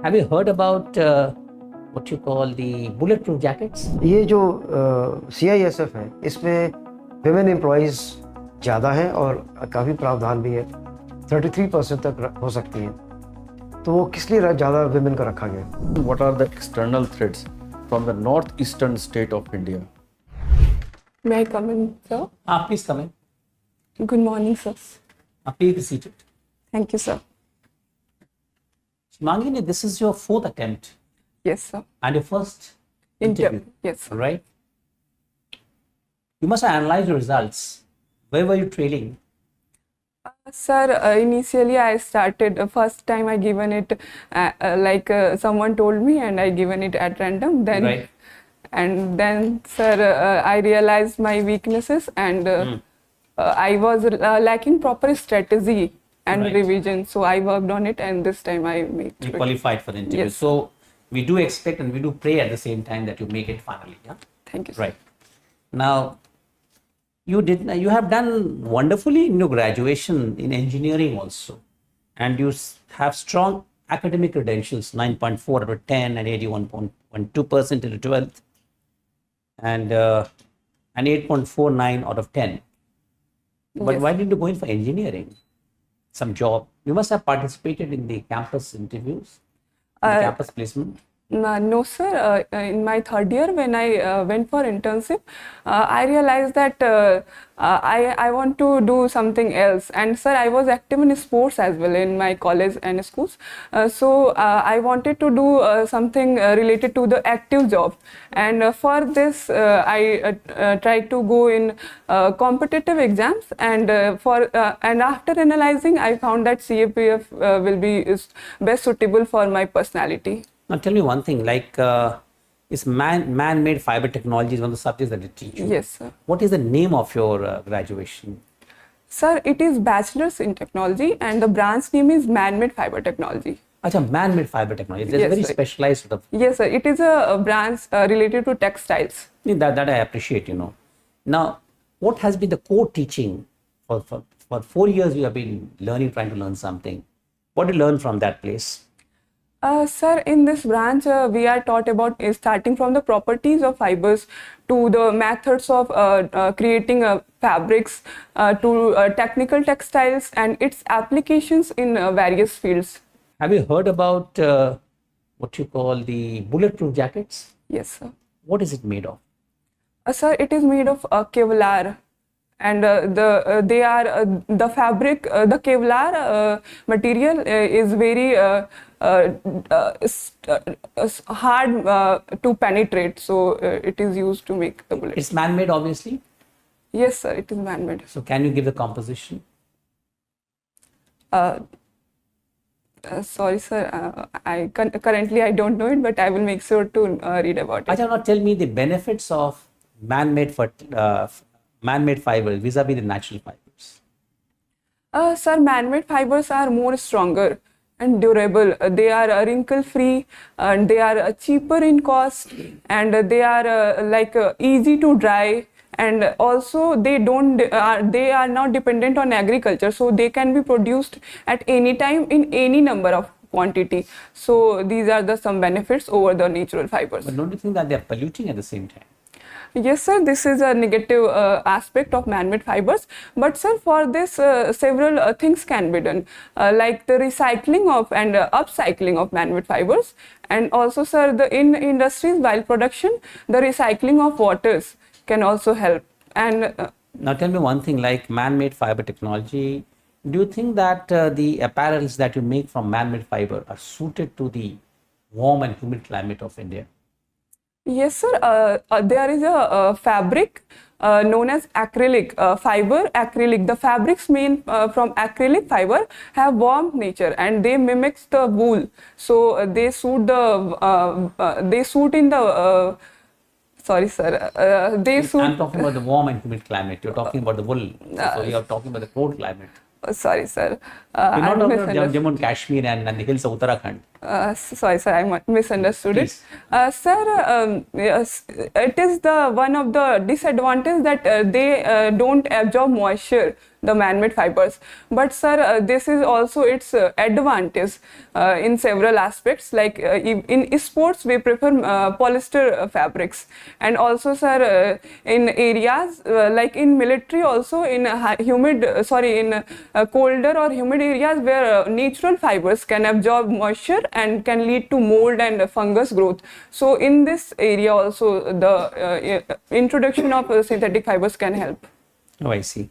Have you heard about what you call the bulletproof jackets? ये जो CISF है इसमें विमेन एम्प्लॉयज़ ज़्यादा हैं और काफ़ी प्रावधान भी है, 33% तक हो सकती हैं, तो वो किस लिए ज़्यादा विमेन का रखा गया? What are the external threats from the northeastern state of India? May I come in, sir? Please come in. Good morning, sir. Please be seated. Thank you, sir. Shimangini, this is your fourth attempt Yes, sir. and your first interview, Yes, sir. right? You must have analyzed your results. Where were you trailing? Sir, initially I started, first time I given it someone told me and I given it at random. Then, Right. And then, sir, I realized my weaknesses and I was lacking proper strategy and Right. revision. So I worked on it and this time I made You it. qualified for the interview. Yes. So we do expect and we do pray at the same time that you make it finally. Yeah. Thank you, sir. Right. Now, you have done wonderfully in your graduation in engineering also, and you have strong academic credentials, 9.4 out of 10 and 81.12% in the 12th, and 8.49 out of 10. But Yes. why did you go in for engineering? Some job. You must have participated in the campus interviews, in the campus placement. No, sir. In my third year, when I went for internship, I realized that I want to do something else. And sir, I was active in sports as well in my college and schools. So I wanted to do something related to the active job. And for this, I tried to go in competitive exams. And and after analyzing, I found that CAPF will be best suitable for my personality. Now tell me one thing, like is man-made fiber technology is one of the subjects that they teach you. Yes, sir. What is the name of your graduation? Sir, it is Bachelor's in Technology and the branch name is Man-Made Fiber Technology. Acha, man-made fiber technology. There's Yes, very sir. specialized sort of. Yes, sir. It is a branch related to textiles. That I appreciate, you know. Now, what has been the core teaching for 4 years? You have been trying to learn something. What did you learn from that place? Sir, in this branch, we are taught about starting from the properties of fibers to the methods of creating fabrics to technical textiles and its applications in various fields. Have you heard about what you call the bulletproof jackets? Yes, sir. What is it made of? Sir, it is made of Kevlar, and the fabric, the Kevlar material is very hard to penetrate, so it is used to make the bullets. It's man-made, obviously. Yes, sir, it is man-made. So can you give the composition? Sorry, sir, currently I don't know it, but I will make sure to read about it. Acha, now tell me the benefits of man-made fiber vis-a-vis the natural fibers. Sir, man-made fibers are more stronger and durable. They are wrinkle-free, and they are cheaper in cost, and they are easy to dry. And also, they are not dependent on agriculture, so they can be produced at any time in any number of quantity. So these are some benefits over the natural fibers. But don't you think that they are polluting at the same time? Yes, sir, this is a negative aspect of man-made fibers. But sir, for this, several things can be done, like the recycling of and upcycling of man-made fibers. And also, sir, in industries while production, the recycling of waters can also help. And Now tell me one thing, like man-made fiber technology, do you think that the apparels that you make from man-made fiber are suited to the warm and humid climate of India? yes, sir, there is a fabric known as acrylic fiber. Acrylic, the fabrics made from acrylic fiber have warm nature and they mimics the wool. So they suit in the sorry, sir. I'm talking about the warm and humid climate. You're talking about the wool. So you're talking about the cold climate. Sorry, sir. You're not I talking about misunderstood. Jammu and Kashmir and the hills of Uttarakhand. Sorry, sir, I misunderstood it. Please. Sir, yes, it is the one of the disadvantage that they don't absorb moisture, the man-made fibers. But sir, this is also its advantage in several aspects. Like in sports, we prefer polyester fabrics, and also sir, in areas like in military, also in colder or humid areas where natural fibers can absorb moisture and can lead to mold and fungus growth. So in this area also the introduction of synthetic fibers can help. Oh, I see.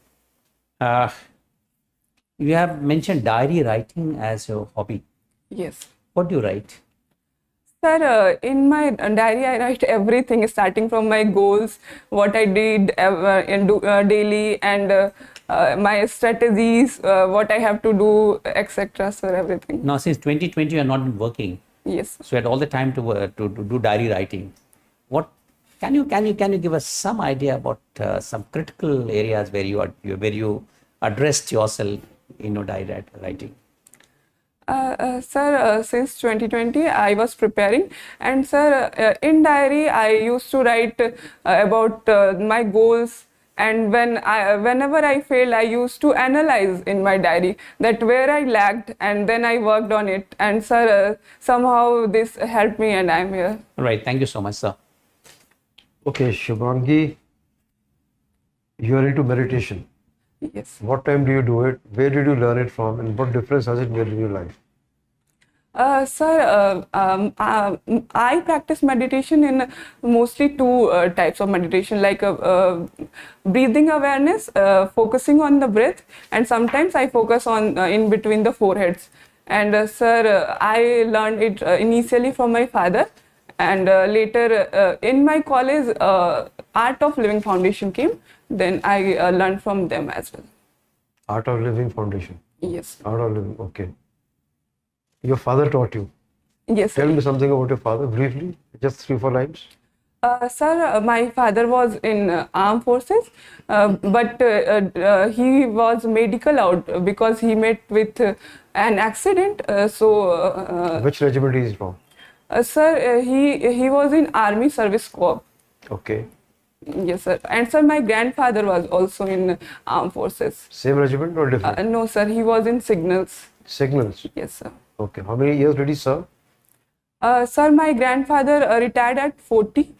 You have mentioned diary writing as your hobby. Yes. What do you write? Sir, in my diary, I write everything starting from my goals, what I did daily, and my strategies, what I have to do, etc. Sir, everything. Now, since 2020, you are not been working, Yes. so you had all the time to do diary writing. What can you give us some idea about some critical areas where you addressed yourself in your diary writing? Sir, since 2020, I was preparing, and sir, in diary, I used to write about my goals, and whenever I failed, I used to analyze in my diary that where I lagged, and then I worked on it. And sir, somehow this helped me, and I'm here. All right, thank you so much, sir. Okay, Shubhangi, you are into meditation. Yes. What time do you do it? Where did you learn it from? And what difference has it made in your life? Sir, I practice meditation in mostly two types of meditation, like breathing awareness, focusing on the breath, and sometimes I focus on in between the foreheads. And sir, I learned it initially from my father, and later in my college, Art of Living Foundation came. Then I learned from them as well. Art of Living Foundation. Yes. Art of Living, okay. Your father taught you. Yes. Tell me something about your father briefly, just 3-4 lines. Sir, my father was in armed forces, but he was medical out because he met with an accident. Which regiment is he from? Sir, he was in Army Service Corps. Okay. Yes, sir. And sir, my grandfather was also in armed forces. Same regiment or different? No, sir, he was in signals. Signals. Yes, sir. Okay. How many years did he serve? Sir, my grandfather retired at 40.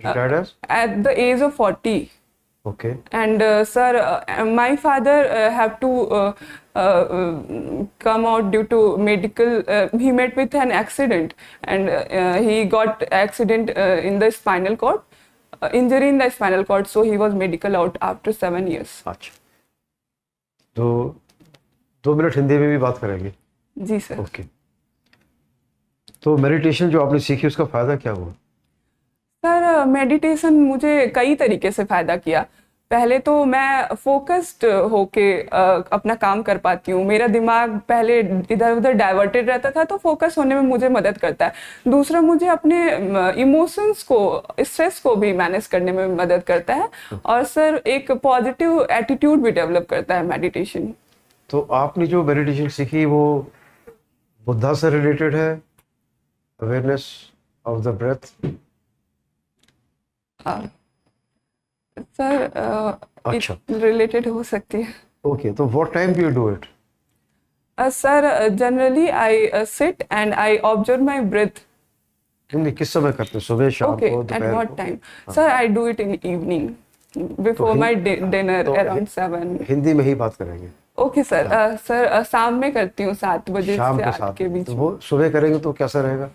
Retired as? At the age of 40. Okay. And sir, my father have to come out due to medical. He met with an accident, and he got accident in the spinal cord, injury in the spinal cord. So he was medical out after 7 years. अच्छा. तो 2 minute Hindi में भी बात करेंगे. जी sir. Okay. तो meditation जो आपने सीखी उसका फायदा क्या हुआ? सर, मेडिटेशन मुझे कई तरीके से फ़ायदा किया. पहले तो मैं फोकस्ड होके अपना काम कर पाती हूँ. मेरा दिमाग पहले इधर उधर डाइवर्टेड रहता था, तो फोकस होने में मुझे मदद करता है. दूसरा, मुझे अपने इमोशंस को, स्ट्रेस को भी मैनेज करने में मदद करता है. और सर, एक पॉजिटिव एटीट्यूड भी डेवलप करता है मेडिटेशन. तो आपने जो मेडिटेशन सीखी वो बुद्धा से रिलेटेड है, awareness of the breath? Sir, अच्छा. रिलेटेड हो सकती है. ओके. तो what time do you do it? Sir, generally I sit and I observe my breath. नहीं, किस समय करते हो? सुबह, शाम Okay, को, at दोपहर what को? time? Sir, I do it in evening before my dinner तो around 7. हिंदी में ही बात करेंगे. Okay, sir. सर, शाम में करती हूँ 7 बजे शाम से के 8 साथ के बीच तो में. वो सुबह करेंगे तो कैसा रहेगा?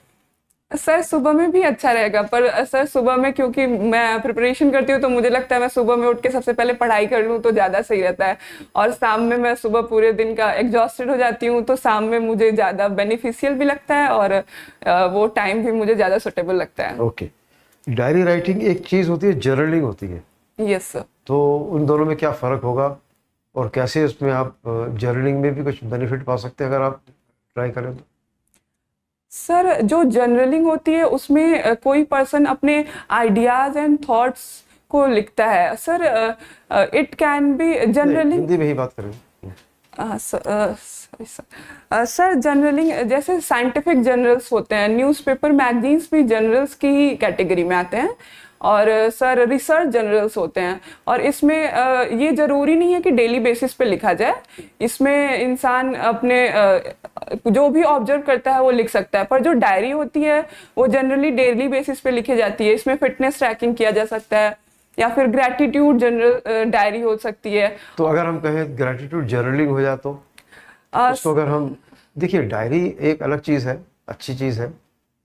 सर, सुबह में भी अच्छा रहेगा, पर सर सुबह में क्योंकि मैं प्रिपरेशन करती हूँ, तो मुझे लगता है मैं सुबह में उठ के सबसे पहले पढ़ाई कर लूँ तो ज़्यादा सही रहता है. और शाम में मैं सुबह पूरे दिन का एग्जॉस्टेड हो जाती हूँ, तो शाम में मुझे ज़्यादा बेनिफिशियल भी लगता है, और वो टाइम भी मुझे ज़्यादा सुटेबल लगता है. ओके. डायरी राइटिंग एक चीज़ होती है, जर्नलिंग होती है. Yes sir. तो उन दोनों में क्या फ़र्क होगा और कैसे उसमें आप जर्नलिंग में भी कुछ बेनिफिट पा सकते हैं अगर आप ट्राई करें तो? सर, जो जर्नलिंग होती है उसमें कोई पर्सन अपने आइडियाज एंड थॉट्स को लिखता है. सर, इट कैन बी नहीं, जर्नलिंग. हिंदी में ही बात करें. सर जर्नलिंग जैसे साइंटिफिक जर्नल्स होते हैं, न्यूज़पेपर मैगजीन्स भी जर्नल्स की ही कैटेगरी में आते हैं, और सर रिसर्च जर्नल्स होते हैं। और इसमें ये ज़रूरी नहीं है कि डेली बेसिस पे लिखा जाए, इसमें इंसान अपने जो भी ऑब्जर्व करता है वो लिख सकता है, पर जो डायरी होती है वो जनरली डेली बेसिस पे लिखी जाती है। इसमें फिटनेस ट्रैकिंग किया जा सकता है, या फिर ग्रैटिट्यूड जनरल डायरी हो सकती है। तो अगर हम कहें ग्रेटिट्यूड जर्नलिंग हो जाए तो उसको अगर हम देखिए, डायरी एक अलग चीज़ है, अच्छी चीज़ है,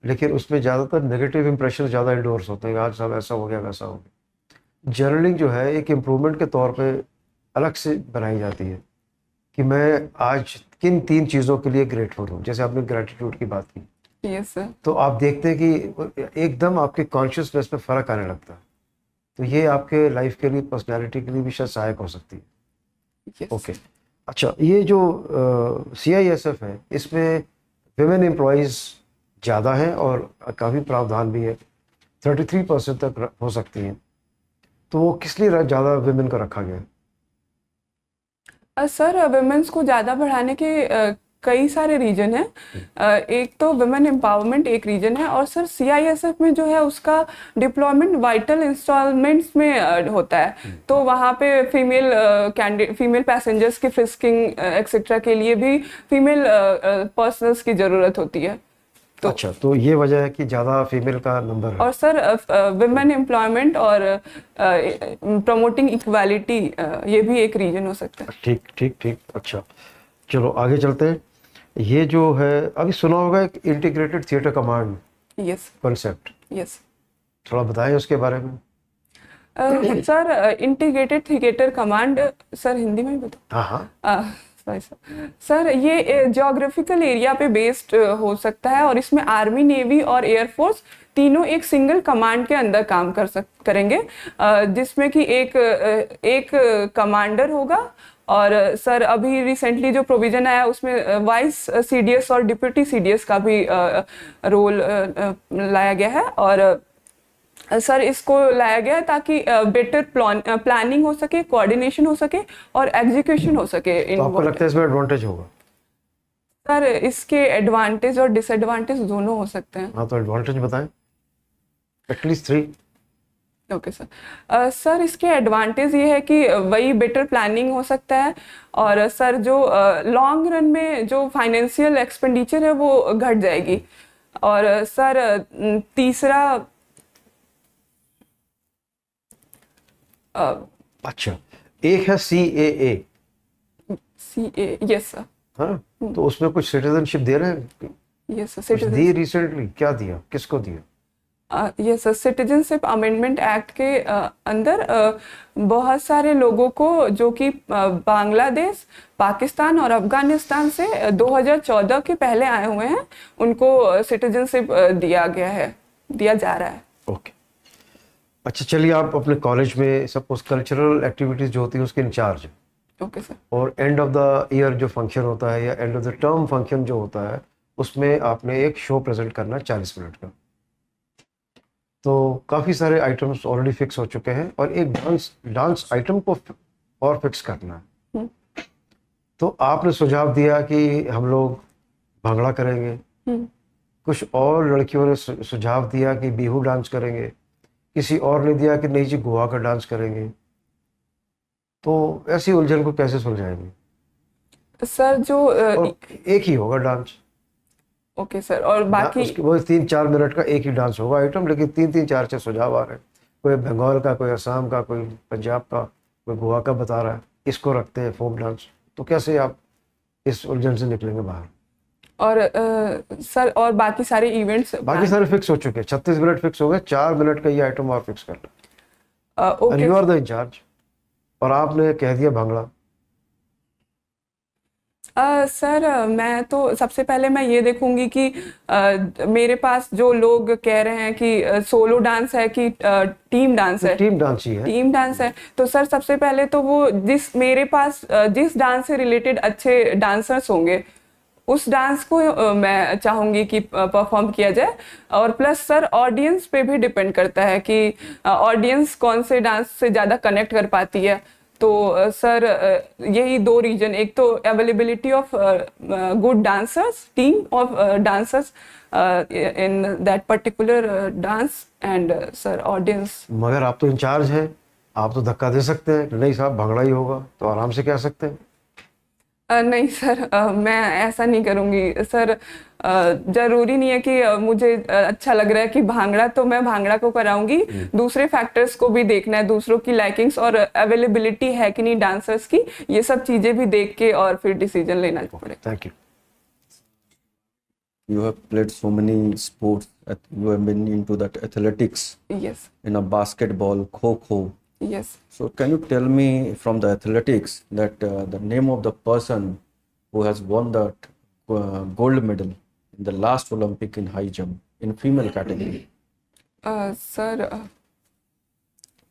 लेकिन उसमें ज़्यादातर नेगेटिव इंप्रेशन ज़्यादा इंडोर्स होते हैं, आज सब ऐसा हो गया वैसा हो गया। जर्नलिंग जो है एक इम्प्रूवमेंट के तौर पे अलग से बनाई जाती है कि मैं आज किन 3 चीज़ों के लिए ग्रेटफुल हूँ। जैसे आपने ग्रेटिट्यूड की बात की, यस सर। तो आप देखते हैं कि एकदम आपके कॉन्शियसनेस पे फ़र्क आने लगता है। तो ये आपके लाइफ के लिए, पर्सनैलिटी के लिए भी शायद सहायक हो सकती है। ओके, अच्छा, ये जो CISF है, इसमें विमेन एम्प्लॉयज़ ज़्यादा हैं और काफ़ी प्रावधान भी है, 33% तक हो सकती हैं। तो वो किस लिए ज़्यादा विमेन को रखा गया है? सर वुमेन्स को ज़्यादा बढ़ाने के कई सारे रीजन हैं। एक तो वुमेन एम्पावरमेंट एक रीजन है, और सर CISF में जो है उसका डिप्लॉयमेंट वाइटल इंस्टॉलमेंट्स में होता है। तो वहाँ पे फीमेल पैसेंजर्स की फ्रिस्किंग एक्सेट्रा के लिए भी फीमेल पर्सनल्स की ज़रूरत होती है। तो अच्छा, तो ये वजह है कि ज़्यादा फीमेल का नंबर है। और सर वुमेन एम्प्लॉयमेंट और प्रमोटिंग इक्वालिटी ये भी एक रीजन हो सकता है। ठीक ठीक ठीक, अच्छा, चलो आगे चलते हैं। ये जो है, अभी सुना होगा एक integrated theatre command yes concept, yes. थोड़ा बताएं उसके बारे में। Sir integrated theatre command, sir Hindi में ही बताओ। हाँ हाँ, सॉरी सर, ये ज्योग्राफिकल एरिया पे बेस्ड हो सकता है, और इसमें आर्मी, नेवी और एयरफोर्स तीनों एक सिंगल कमांड के अंदर काम करेंगे, जिसमें कि एक कमांडर होगा। और सर अभी रिसेंटली जो प्रोविजन आया उसमें वाइस CDS और डिप्यूटी CDS का भी रोल लाया गया है। और सर इसको लाया गया है ताकि बेटर प्लानिंग हो सके, कोऑर्डिनेशन हो सके और एग्जीक्यूशन हो सके। तो आपको लगता है इसमें एडवांटेज होगा? सर इसके एडवांटेज और डिसएडवांटेज दोनों हो सकते हैं। हाँ, तो एडवांटेज बताएं, एटलीस्ट 3। Okay sir. सर इसके एडवांटेज ये है कि वही बेटर प्लानिंग हो सकता है, और सर जो लॉन्ग रन में जो फाइनेंशियल एक्सपेंडिचर है वो घट जाएगी। और सर तीसरा अच्छा, एक है CAA। Yes sir. हाँ, तो उसमें कुछ सिटीजनशिप दे रहे हैं? यस सर, कुछ दी रिसेंटली, क्या दिया, किसको दिया? Yes sir, citizenship amendment act के अंदर बहुत सारे लोगों को जो कि बांग्लादेश, पाकिस्तान और अफगानिस्तान से 2014 के पहले आए हुए हैं, उनको सिटीजनशिप दिया जा रहा है। ओके, अच्छा, चलिए, आप अपने कॉलेज में सपोज कल्चरल एक्टिविटीज जो होती है उसके इंचार्ज हैं। Okay sir. और एंड ऑफ द ईयर जो फंक्शन होता है या end of the term function जो होता है, उसमें आपने एक शो प्रेजेंट करना है 40 मिनट का। तो काफ़ी सारे आइटम्स ऑलरेडी फिक्स हो चुके हैं, और एक डांस आइटम को और फिक्स करना है। तो आपने सुझाव दिया कि हम लोग भांगड़ा करेंगे, कुछ और लड़कियों ने सुझाव दिया कि बिहू डांस करेंगे, किसी और ने दिया कि नहीं जी गोवा का डांस करेंगे। तो ऐसी उलझन को कैसे सुलझाएंगे? सर जो और एक ही होगा डांस। ओके सर, और बाकी वो 3-4 मिनट का एक ही डांस होगा आइटम, लेकिन 3-3 4-6 सुझाव आ रहे हैं। कोई बंगाल का, कोई असम का, कोई पंजाब का, कोई गोवा का बता रहा है, इसको रखते हैं फोक डांस। तो कैसे आप इस उलझन से निकलेंगे बाहर? और सर और बाकी सारे इवेंट्स बाकी सारे फिक्स हो चुके हैं, 36 मिनट फिक्स हो गए, 4 मिनट का ये आइटम और फिक्स कर लो। Okay you are the incharge, और आपने कह दिया भांगड़ा। सर मैं तो सबसे पहले मैं ये देखूंगी कि मेरे पास जो लोग कह रहे हैं कि सोलो डांस है कि टीम डांस है। टीम डांस ही है। टीम डांस है, तो सर सबसे पहले तो वो मेरे पास जिस डांस से रिलेटेड अच्छे डांसर्स होंगे उस डांस को मैं चाहूंगी कि परफॉर्म किया जाए। और प्लस सर ऑडियंस पे भी डिपेंड करता है कि ऑडियंस कौन से डांस से ज़्यादा कनेक्ट कर पाती है। तो सर यही दो रीजन, एक तो availability of good dancers, team of dancers in that particular dance, and sir audience. मगर आप तो इंचार्ज हैं, आप तो धक्का दे सकते हैं कि नहीं साहब भांगड़ा ही होगा, तो आराम से कह सकते हैं. नहीं सर, मैं ऐसा नहीं करूँगी सर. जरूरी नहीं है कि मुझे अच्छा लग रहा है कि भांगड़ा, तो मैं भांगड़ा को कराऊंगी. दूसरे फैक्टर्स को भी देखना है, दूसरों की लाइकिंग्स और अवेलेबिलिटी है कि नहीं डांसर्स की, ये सब चीजें भी देख के और फिर डिसीजन लेना पड़ेगा. Thank you. You have played so many sports. You have been into that athletics, yes. in a basketball, kho. Yes. So can you tell me from the athletics that the name of the person who has won that gold medal in the last Olympic in high jump in female category? Sir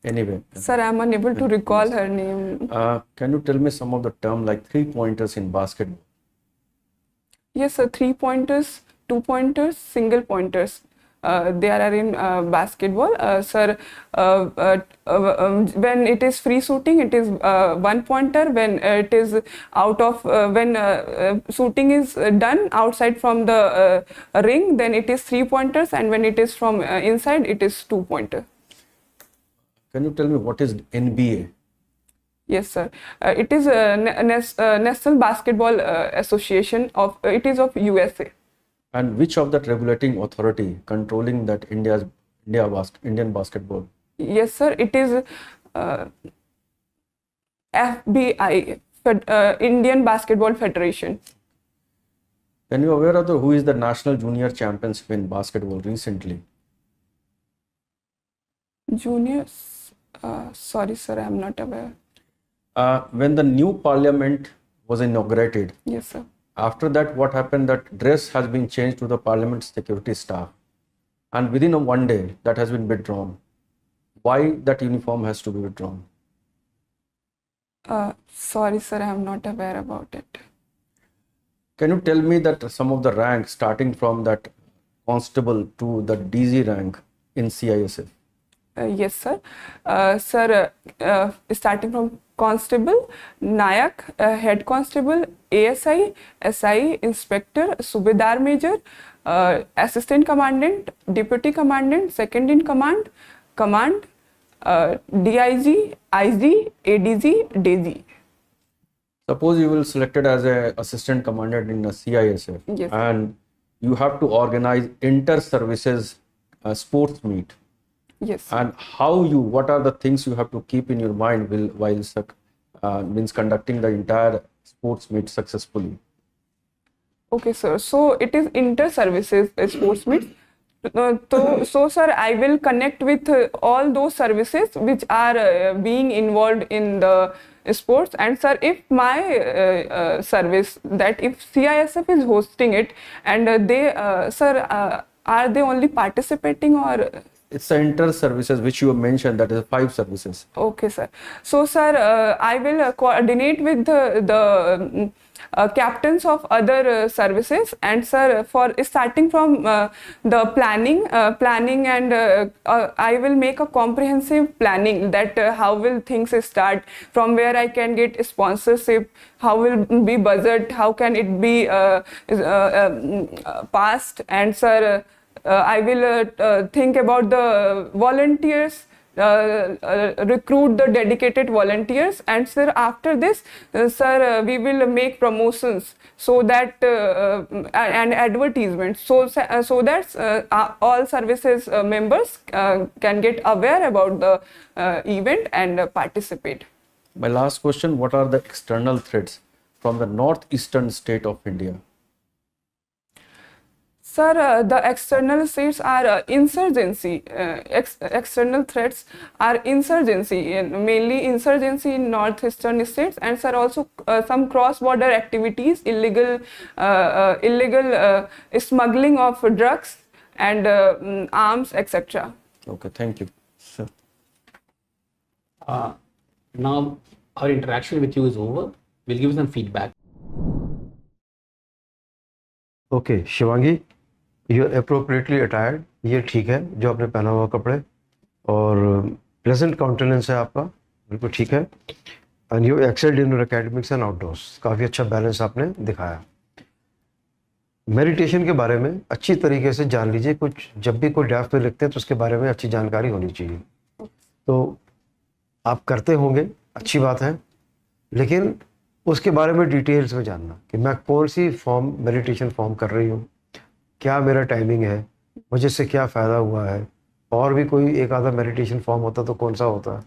Anyway, sir I am unable to recall her name. can you tell me some of the term like 3-pointers in basketball? Yes, sir. 3-pointers, 2-pointers, single pointers. There are in basketball. Sir, when it is free shooting, it is 1-pointer. When it is out of, when shooting is done outside from the ring, then it is 3-pointers. And when it is from inside, it is 2-pointer. Can you tell me what is NBA? Yes, sir. It is National Basketball Association of. It is of USA. And which of that regulating authority controlling that Indian basketball? Yes, sir. It is FBI, Indian Basketball Federation. Can you aware of who is the national junior championship in basketball recently? Juniors. Sorry, sir. I am not aware. When the new parliament was inaugurated, Yes, sir. after that what happened, that dress has been changed to the parliament security staff, and within one day that has been withdrawn. Why that uniform has to be withdrawn? Sorry, sir. I am not aware about it. Can you tell me that some of the ranks starting from that constable to the DG rank in CISF? Yes, sir. Sir, starting from constable, Nayak, head constable, ASI, SI, inspector, Subedar major, assistant commandant, deputy commandant, second in command, DIG, IG, ADG, DG. Suppose you will selected as a assistant commandant in a CISF, Yes. and you have to organize inter-services sports meet. Yes. And what are the things you have to keep in your mind while means conducting the entire sports meet successfully? Okay, sir. So it is inter-services sports meets. So sir, I will connect with all those services which are being involved in the sports. And sir, if my service, that if CISF is hosting it, and they, sir, are they only participating, or? It's the inter-services which you have mentioned, that is 5 services. Okay, sir. So, sir, I will coordinate with the captains of other services, and sir, for starting from the planning, and I will make a comprehensive planning that how will things start, from where I can get sponsorship, how will be budget, how can it be passed, and sir, I will think about the volunteers, recruit the dedicated volunteers, and sir, after this, sir, we will make promotions, so that and advertisements, so that all services members can get aware about the event and participate. My last question, what are the external threats from the northeastern state of India? Sir, the external threats are insurgency. External threats are insurgency, mainly insurgency in northeastern states, and sir, also some cross-border activities, illegal smuggling of drugs and arms, etc. Okay, thank you. Sir. Now our interaction with you is over. We'll give you some feedback. Okay Shivangi, you appropriately attired, ये ठीक है जो आपने पहना हुआ कपड़े, और pleasant countenance है आपका, बिल्कुल ठीक है. And you excelled in academics and outdoors, काफ़ी अच्छा बैलेंस आपने दिखाया। मेडिटेशन के बारे में अच्छी तरीके से जान लीजिए, कुछ जब भी कोई ड्राफ्ट पे लिखते हैं तो उसके बारे में अच्छी जानकारी होनी चाहिए। तो आप करते होंगे, अच्छी बात है, लेकिन उसके बारे में डिटेल्स में जानना कि मैं कौन सी फॉर्म मेडिटेशन फॉर्म कर रही हूँ, क्या मेरा टाइमिंग है, मुझे इससे क्या फ़ायदा हुआ है, और भी कोई एक आधा मेडिटेशन फॉर्म होता तो कौन सा होता है,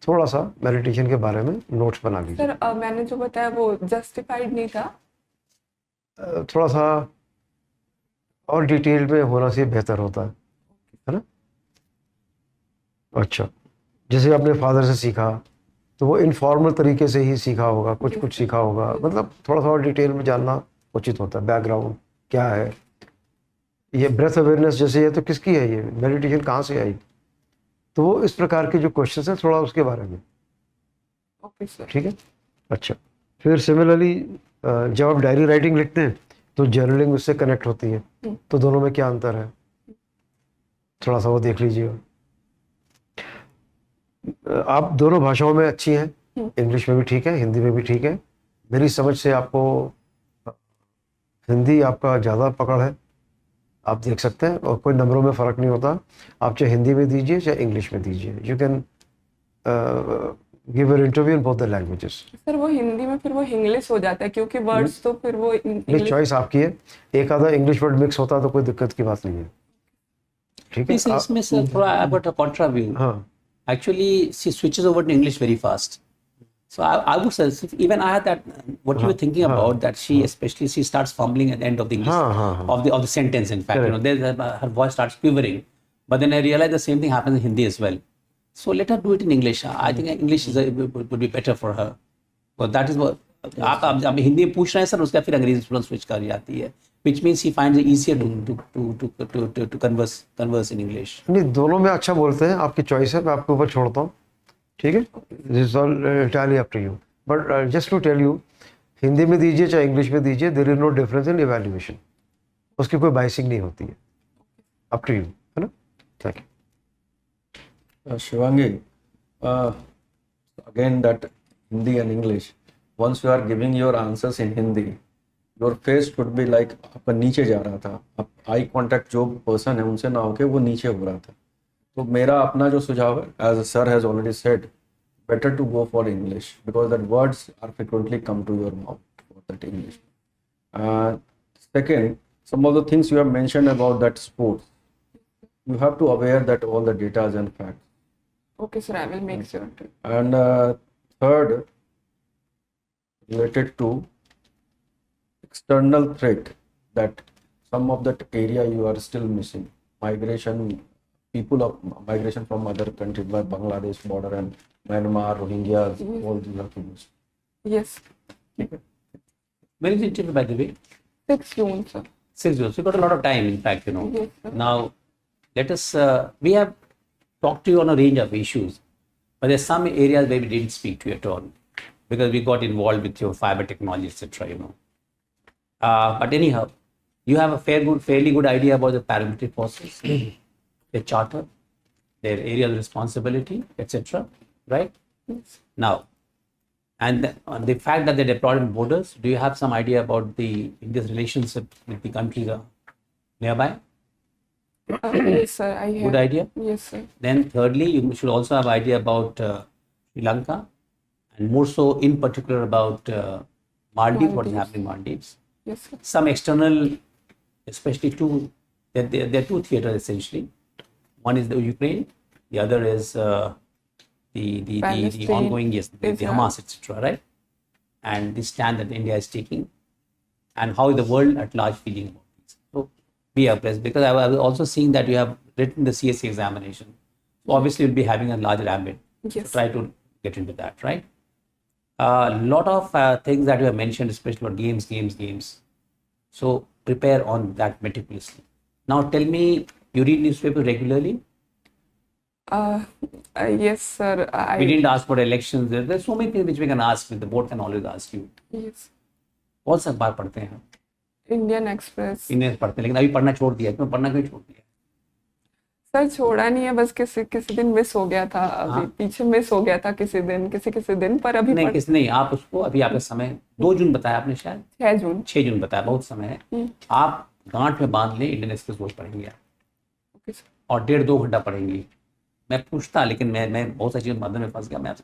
थोड़ा सा मेडिटेशन के बारे में नोट्स बना लीजिए। सर मैंने जो बताया वो जस्टिफाइड नहीं था। थोड़ा सा और डिटेल में होना से बेहतर होता है ना। अच्छा, जैसे आपने फादर से सीखा तो वो इनफॉर्मल तरीके से ही सीखा होगा, कुछ सीखा होगा, मतलब थोड़ा सा और डिटेल में जानना उचित होता है। बैकग्राउंड क्या है, ये ब्रेथ अवेयरनेस जैसे है तो किसकी है, ये मेडिटेशन कहाँ से आई, तो वो इस प्रकार के जो क्वेश्चन हैं थोड़ा उसके बारे में। Okay sir. ठीक है। अच्छा, फिर सिमिलरली जब आप डायरी राइटिंग लिखते हैं तो जर्नलिंग उससे कनेक्ट होती है, तो दोनों में क्या अंतर है, थोड़ा सा वो देख लीजिएगा। आप दोनों भाषाओं में अच्छी हैं, इंग्लिश में भी ठीक है, हिंदी में भी ठीक है। मेरी समझ से आपको हिंदी आपका ज़्यादा पकड़ है, आप देख सकते हैं, और कोई नंबरों में फ़र्क नहीं होता, आप चाहे हिंदी में दीजिए चाहे इंग्लिश में दीजिए। You can give an interview in both the languages. Sir वो हिंदी में फिर वो इंग्लिश हो जाता है क्योंकि वर्ड्स तो फिर वो नहीं, इंग्लिश। चॉइस आपकी है, एक आधा इंग्लिश वर्ड मिक्स होता तो कोई दिक्कत की बात नहीं है। ठीक है। इसमें सर थोड़ा I got a Contra view. हाँ, Actually, she switches over to English very fast. So I would say, even I had that, what you were thinking about, that she, especially, she starts fumbling at the end of the English, of the sentence, in fact, you know, her voice starts quivering. But then I realized the same thing happens in Hindi as well. So let her do it in English. I think English would be better for her. But that is what, आप हिंदी में पूछ रहे हैं sir, उसका फिर अंग्रेजी तुरंत switch कर जाती है, which means she finds it easier to converse in English. नहीं, दोनों में अच्छा बोलते हैं, आपकी चॉइस है, मैं आपके ऊपर छोड़ता हूँ। ठीक है, this all entirely up to you, but just to tell you, Hindi में दीजिए चाहे इंग्लिश में दीजिए, there is no difference in evaluation, उसकी कोई बाइसिंग नहीं होती है। अप टू यू, है ना। Thank you. Shivangi, again that Hindi and English, once you are giving your answers in Hindi, your face should be like आपका नीचे जा रहा था, आप आई कॉन्टैक्ट जो पर्सन है उनसे ना होके वो नीचे हो रहा था। तो मेरा अपना जो सुझाव है, as sir has already said, better to go for English because that words are frequently come to your mouth for that English. Second, some of the things you have mentioned about that sports, you have to aware that all the data and facts. Okay sir, I will make sure to. And third, related to external threat, that some of that area you are still missing, migration, people of migration from other countries by Bangladesh border and Myanmar, Rohingyas, all these are things. Yes. When is the interview, by the way? 6 June sir. 6 June. So you got a lot of time, in fact, you know. Yes, sir. Now, let us, we have talked to you on a range of issues, but there's some areas where we didn't speak to you at all because we got involved with your fiber technology, etc., you know. But anyhow, you have a fairly good idea about the paramilitary forces, their charter, their area of responsibility, etc., right? Yes. Now, and the fact that they're deployed in borders, do you have some idea about India's relationship with the countries nearby? Yes sir, I have. Good idea. Yes sir. Then thirdly, you should also have idea about Sri Lanka, and more so in particular about Maldives, what is Maldives. happening in Maldives. Yes sir. Some external, especially there are two theaters essentially. One is the Ukraine, the other is the Palestine, ongoing, yes, the Israel. Hamas, etc., right? And the stand that India is taking, and how is the world at large feeling about this. So be abreast, because I was also seeing that you have written the CSC examination. So obviously you'll be having a larger ambit. Yes. So try to get into that, right? A lot of things that you have mentioned, especially about games. So prepare on that meticulously. Now tell me, you read newspaper regularly? Yes sir. We didn't ask for elections. There's so many things which we can ask. The board can always ask you. Yes. कौन सा अखबार पढ़ते हैं आप? Indian Express. Indian पढ़ते हैं, लेकिन अभी पढ़ना छोड़ दिया, क्यों पढ़ना क्यों छोड़ दिया? सर छोड़ा नहीं है, बस किसी किसी दिन मिस हो गया था, अभी पीछे मिस हो गया था किसी दिन, पर अभी नहीं किस नहीं, आप उसको अभी आपका समय 2 जून बताया आपने, शायद 6 जून। 6 जून बताया, बहुत समय है। आप गांठ में बांध ले, इंडियन एक्सप्रेस रोज पढ़ेंगे आप, ओके सर। और 1.5-2 घंटा पढ़ेंगे। मैं पूछता, लेकिन मैं बहुत सारी चीज़ों मध्य में फंस गया। मैं आपसे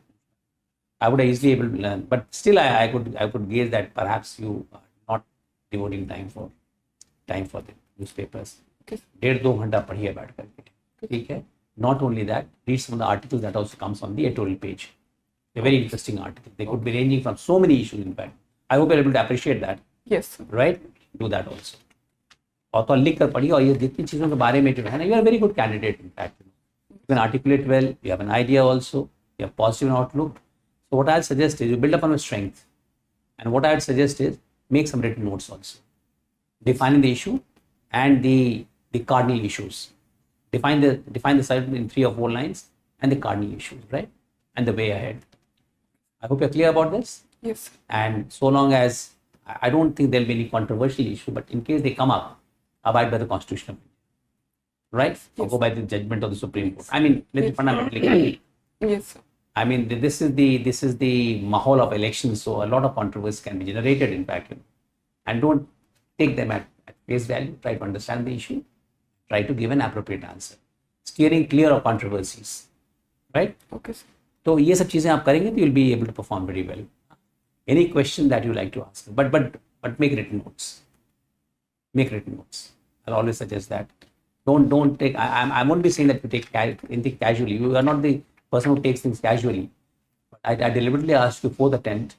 I would easily able to learn, but still I could gauge that perhaps you are not devoting time for the newspapers. Okay. 1.5-2 घंटा पढ़िए बैठ करके, ठीक है। Not only that, read some of the articles that also comes on the editorial page. They're very interesting articles. They could be ranging from so many issues. In fact, I hope you're able to appreciate that. Yes sir. Right? Do that also. और तो लिख कर पढ़िए, और ये जितनी चीज़ों के बारे में जो है ना, you are a very good candidate. In fact, you can articulate well. You have an idea also. You have positive outlook. So what I'll suggest is you build upon your strength, and what I'd suggest is make some written notes also, defining the issue and the cardinal issues. Define the subject in 3 or 4 lines and the cardinal issues, right? And the way ahead. I hope you're clear about this. Yes sir. And so long as I don't think there'll be any controversial issue, but in case they come up, abide by the Constitution, right? Or go by the judgment of the Supreme Court. I mean, let's be fundamentally clear. Yes sir. I mean, this is the mahal of elections, so a lot of controversy can be generated, in fact. And don't take them at face value. Try to understand the issue. Try to give an appropriate answer. Steering clear of controversies, right? Okay sir. तो ये सब चीज़ें आप करेंगे तो you'll be able to perform very well. Any question that you like to ask, but make written notes. Make written notes. I'll always suggest that. Don't take. I won't be saying that you take anything casually. You are not the person who takes things casually. But I deliberately asked you for the attempt,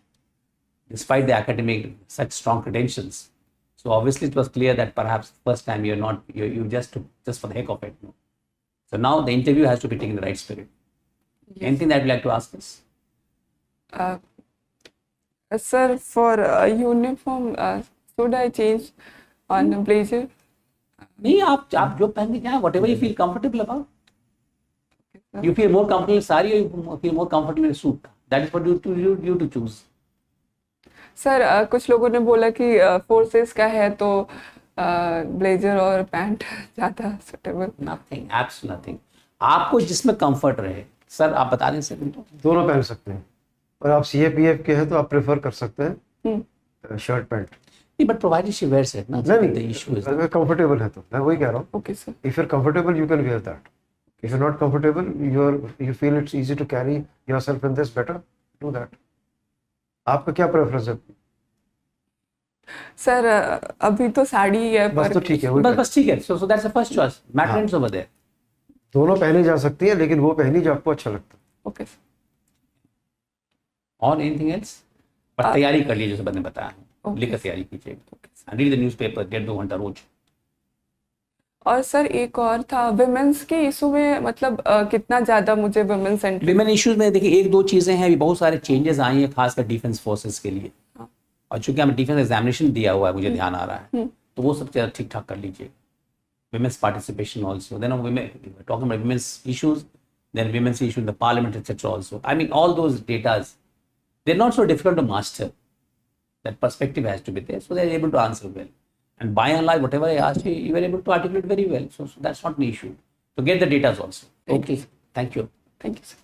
despite the academic such strong credentials. So obviously it was clear that perhaps first time you just for the heck of it. No. So now the interview has to be taken in the right spirit. Yes. Anything that you'd like to ask us? Sir, for uniform, should I change on blazer? नहीं, आप जो पहन के जाए, whatever you feel comfortable about. You feel more comfortable in sari, or you feel more comfortable in a suit. That is what you to choose. Sir कुछ लोगों ने बोला कि फोर्सेस का है तो ब्लेजर और पैंट ज़्यादा सुटेबल। Nothing, absolutely nothing. आपको जिसमें कंफर्ट रहे, सर आप बता दें सर। दोनों पहन सकते हैं, और आप CAPF के हैं तो आप प्रेफर कर सकते हैं शर्ट पैंट। नहीं, but provided she wears it ना, द इशू इज अगर कंफर्टेबल है तो मैं वही कह रहा हूँ। Okay sir. If you are comfortable you can wear that, if you are not comfortable you feel it's easy to carry yourself in this, better do that. आपका क्या प्रेफरेंस है? सर अभी तो साड़ी है, बस पर तो ठीक है, वही बस ठीक है। So that's the first choice, matter ends over there. दोनों पहनी जा सकती है, लेकिन वो पहनी जो आपको अच्छा लगता है। Okay sir. और एनीथिंग एल्स? बट तैयारी कर लीजिए, जैसे मैंने बताया, लिखकर तैयारी कीजिए, रीड द न्यूज़पेपर 1.5-2 घंटा रोज। और सर एक और था, विमेंस के इशू में, मतलब कितना ज़्यादा मुझे विमेंस एंट्री। विमेन इश्यूज में देखिए 1-2 चीज़ें हैं, अभी बहुत सारे चेंजेस आई हैं, खासकर डिफेंस फोर्सेस के लिए। और चूंकि हमें डिफेंस एग्जामिनेशन दिया हुआ है, मुझे ध्यान आ रहा है, तो वो सब चीज़ ठीक ठाक कर लीजिए। women's participation also, then women talking about women's issues, then women's issue in the parliament, etc. also. I mean, all those datas, they're not so difficult to master. That perspective has to be there, so they're able to answer well. And by and large, whatever I asked you, you were able to articulate very well. So that's not an issue. So get the data also. Okay, thank you. Thank you, sir.